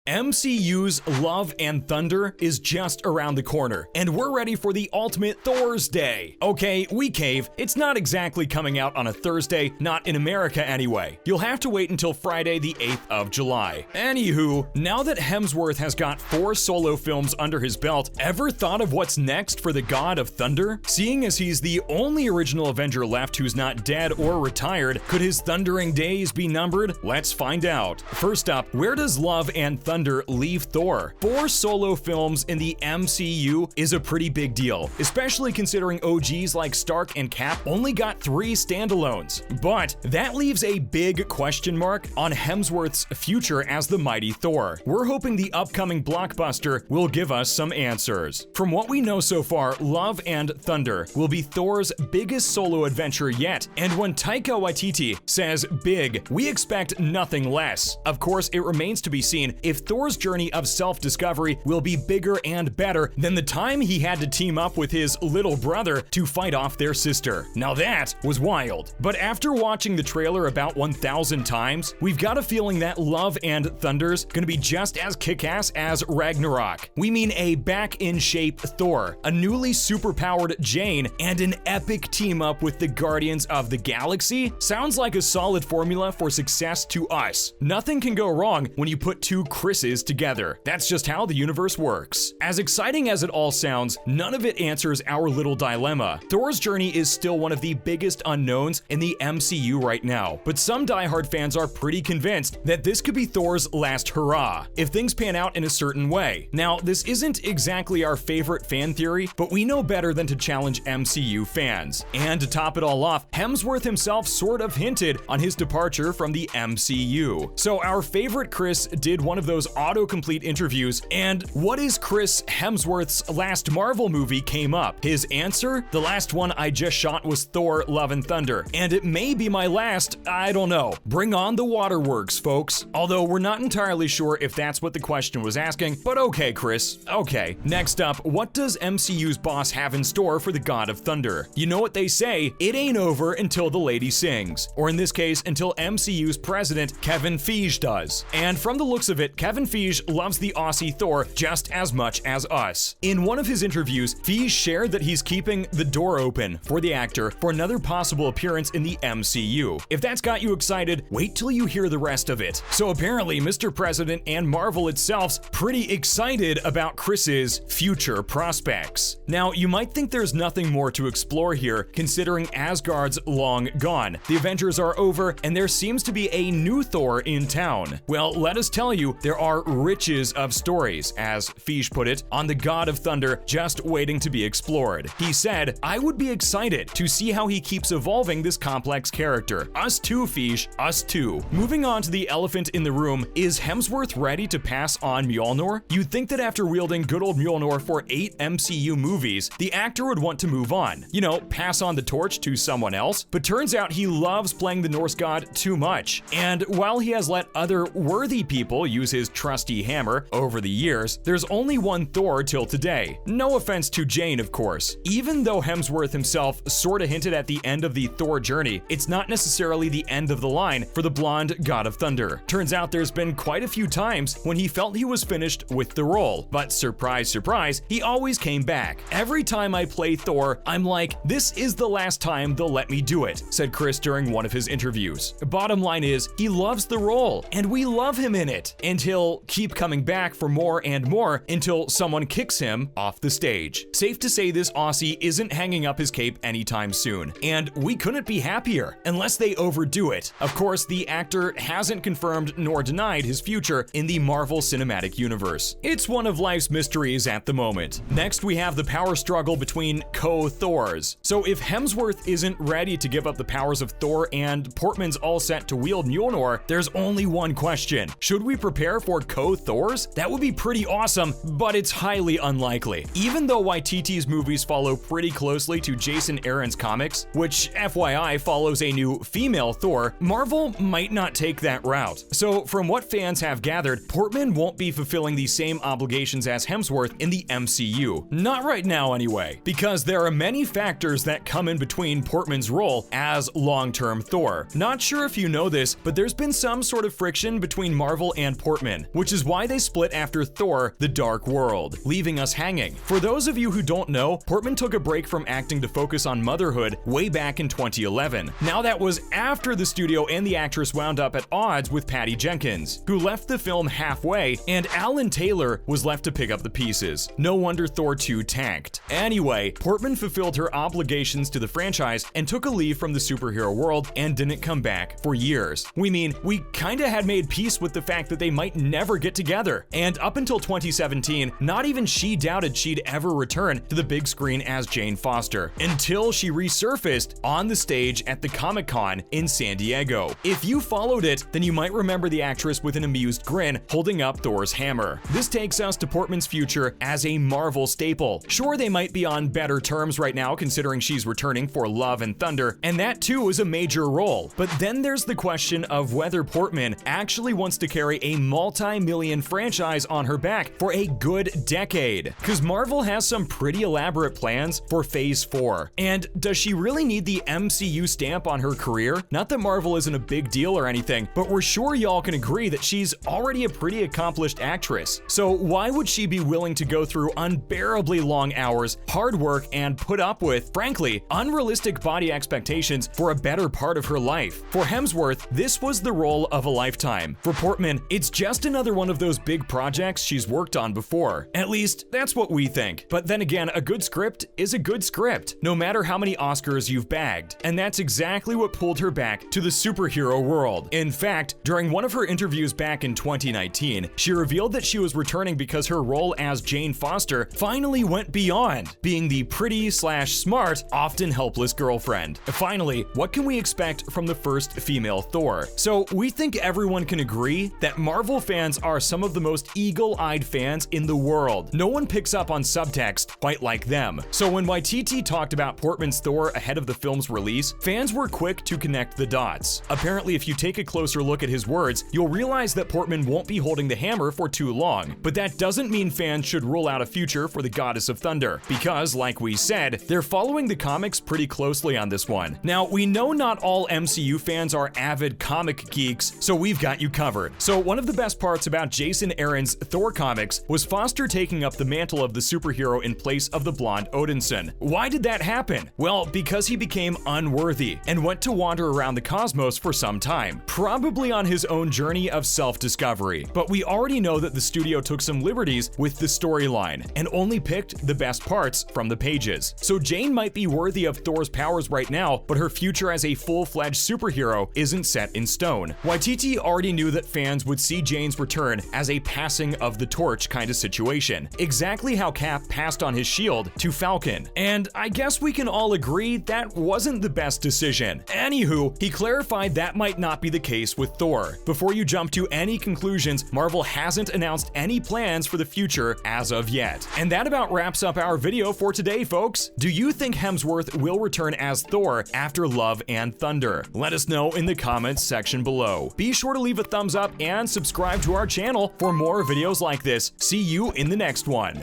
MCU's Love and Thunder is just around the corner, and we're ready for the ultimate Thor's Day. Okay, we cave. It's not exactly coming out on a Thursday, not in America anyway. You'll have to wait until Friday the 8th of July. Anywho, now that Hemsworth has got 4 solo films under his belt, ever thought of what's next for the God of Thunder? Seeing as he's the only original Avenger left who's not dead or retired, could his thundering days be numbered? Let's find out. First up, where does Love and Thunder leave Thor? 4 solo films in the MCU is a pretty big deal, especially considering OGs like Stark and Cap only got 3 standalones. But that leaves a big question mark on Hemsworth's future as the mighty Thor. We're hoping the upcoming blockbuster will give us some answers. From what we know so far, Love and Thunder will be Thor's biggest solo adventure yet, and when Taika Waititi says big, we expect nothing less. Of course, it remains to be seen if Thor's journey of self-discovery will be bigger and better than the time he had to team up with his little brother to fight off their sister. Now that was wild. But after watching the trailer about 1,000 times, we've got a feeling that Love and Thunder's gonna be just as kick-ass as Ragnarok. We mean a back-in-shape Thor, a newly superpowered Jane, and an epic team-up with the Guardians of the Galaxy. Sounds like a solid formula for success to us. Nothing can go wrong when you put 2 Chris's together. That's just how the universe works. As exciting as it all sounds, none of it answers our little dilemma. Thor's journey is still one of the biggest unknowns in the MCU right now, but some diehard fans are pretty convinced that this could be Thor's last hurrah, if things pan out in a certain way. Now, this isn't exactly our favorite fan theory, but we know better than to challenge MCU fans. And to top it all off, Hemsworth himself sort of hinted on his departure from the MCU. So our favorite Chris did one of those autocomplete interviews, and what is Chris Hemsworth's last Marvel movie came up. His answer? The last one I just shot was Thor Love and Thunder, and it may be my last, I don't know. Bring on the waterworks, folks. Although we're not entirely sure if that's what the question was asking, but okay, Chris, okay. Next up, what does MCU's boss have in store for the God of Thunder? You know what they say, it ain't over until the lady sings. Or in this case, until MCU's president, Kevin Feige does. And from the looks of it, Kevin Feige loves the Aussie Thor just as much as us. In one of his interviews, Feige shared that he's keeping the door open for the actor for another possible appearance in the MCU. If that's got you excited, wait till you hear the rest of it. So apparently, Mr. President and Marvel itself's pretty excited about Chris's future prospects. Now, you might think there's nothing more to explore here, considering Asgard's long gone. The Avengers are over, and there seems to be a new Thor in town. Well, let us tell you, there are riches of stories, as Feige put it, on the God of Thunder just waiting to be explored. He said, I would be excited to see how he keeps evolving this complex character. Us too, Feige, us too. Moving on to the elephant in the room, is Hemsworth ready to pass on Mjolnir? You'd think that after wielding good old Mjolnir for 8 MCU movies, the actor would want to move on. You know, pass on the torch to someone else, but turns out he loves playing the Norse god too much. And while he has let other worthy people use his trusty hammer over the years, there's only one Thor till today. No offense to Jane, of course. Even though Hemsworth himself sorta hinted at the end of the Thor journey, it's not necessarily the end of the line for the blonde God of Thunder. Turns out there's been quite a few times when he felt he was finished with the role, but surprise, surprise, he always came back. Every time I play Thor, I'm like, this is the last time they'll let me do it, said Chris during one of his interviews. Bottom line is, he loves the role, and we love him in it, and he'll keep coming back for more and more until someone kicks him off the stage. Safe to say this Aussie isn't hanging up his cape anytime soon, and we couldn't be happier, unless they overdo it. Of course, the actor hasn't confirmed nor denied his future in the Marvel Cinematic Universe. It's one of life's mysteries at the moment. Next, we have the power struggle between co-Thors. So if Hemsworth isn't ready to give up the powers of Thor and Portman's all set to wield Mjolnir, there's only one question. Should we prepare for co-Thors? That would be pretty awesome, but it's highly unlikely. Even though Waititi's movies follow pretty closely to Jason Aaron's comics, which FYI follows a new female Thor, Marvel might not take that route. So from what fans have gathered, Portman won't be fulfilling the same obligations as Hemsworth in the MCU. Not right now anyway, because there are many factors that come in between Portman's role as long-term Thor. Not sure if you know this, but there's been some sort of friction between Marvel and Portman Portman, which is why they split after Thor: The Dark World, leaving us hanging. For those of you who don't know, Portman took a break from acting to focus on motherhood way back in 2011. Now that was after the studio and the actress wound up at odds with Patty Jenkins, who left the film halfway, and Alan Taylor was left to pick up the pieces. No wonder Thor 2 tanked. Anyway, Portman fulfilled her obligations to the franchise and took a leave from the superhero world and didn't come back for years. We kinda had made peace with the fact that they might never get together. And up until 2017, not even she doubted she'd ever return to the big screen as Jane Foster, until she resurfaced on the stage at the Comic-Con in San Diego. If you followed it, then you might remember the actress with an amused grin holding up Thor's hammer. This takes us to Portman's future as a Marvel staple. Sure, they might be on better terms right now considering she's returning for Love and Thunder, and that too is a major role. But then there's the question of whether Portman actually wants to carry a multi-million franchise on her back for a good decade. Cause Marvel has some pretty elaborate plans for Phase 4. And does she really need the MCU stamp on her career? Not that Marvel isn't a big deal or anything, but we're sure y'all can agree that she's already a pretty accomplished actress. So why would she be willing to go through unbearably long hours, hard work, and put up with, frankly, unrealistic body expectations for a better part of her life? For Hemsworth, this was the role of a lifetime. For Portman, it's just another one of those big projects she's worked on before. At least, that's what we think. But then again, a good script is a good script, no matter how many Oscars you've bagged. And that's exactly what pulled her back to the superhero world. In fact, during one of her interviews back in 2019, she revealed that she was returning because her role as Jane Foster finally went beyond being the pretty/smart, often helpless girlfriend. Finally, what can we expect from the first female Thor? So we think everyone can agree that Marvel fans are some of the most eagle-eyed fans in the world. No one picks up on subtext quite like them. So when YTT talked about Portman's Thor ahead of the film's release, fans were quick to connect the dots. Apparently, if you take a closer look at his words, you'll realize that Portman won't be holding the hammer for too long. But that doesn't mean fans should rule out a future for the Goddess of Thunder, because, like we said, they're following the comics pretty closely on this one. Now, we know not all MCU fans are avid comic geeks, so we've got you covered. So one of the best parts about Jason Aaron's Thor comics was Foster taking up the mantle of the superhero in place of the blonde Odinson. Why did that happen? Well, because he became unworthy and went to wander around the cosmos for some time, probably on his own journey of self-discovery. But we already know that the studio took some liberties with the storyline and only picked the best parts from the pages. So Jane might be worthy of Thor's powers right now, but her future as a full-fledged superhero isn't set in stone. YTT already knew that fans would see Jane's return as a passing of the torch kind of situation, exactly how Cap passed on his shield to Falcon. And I guess we can all agree that wasn't the best decision. Anywho, he clarified that might not be the case with Thor. Before you jump to any conclusions, Marvel hasn't announced any plans for the future as of yet. And that about wraps up our video for today, folks. Do you think Hemsworth will return as Thor after Love and Thunder? Let us know in the comments section below. Be sure to leave a thumbs up and subscribe to our channel for more videos like this. See you in the next one.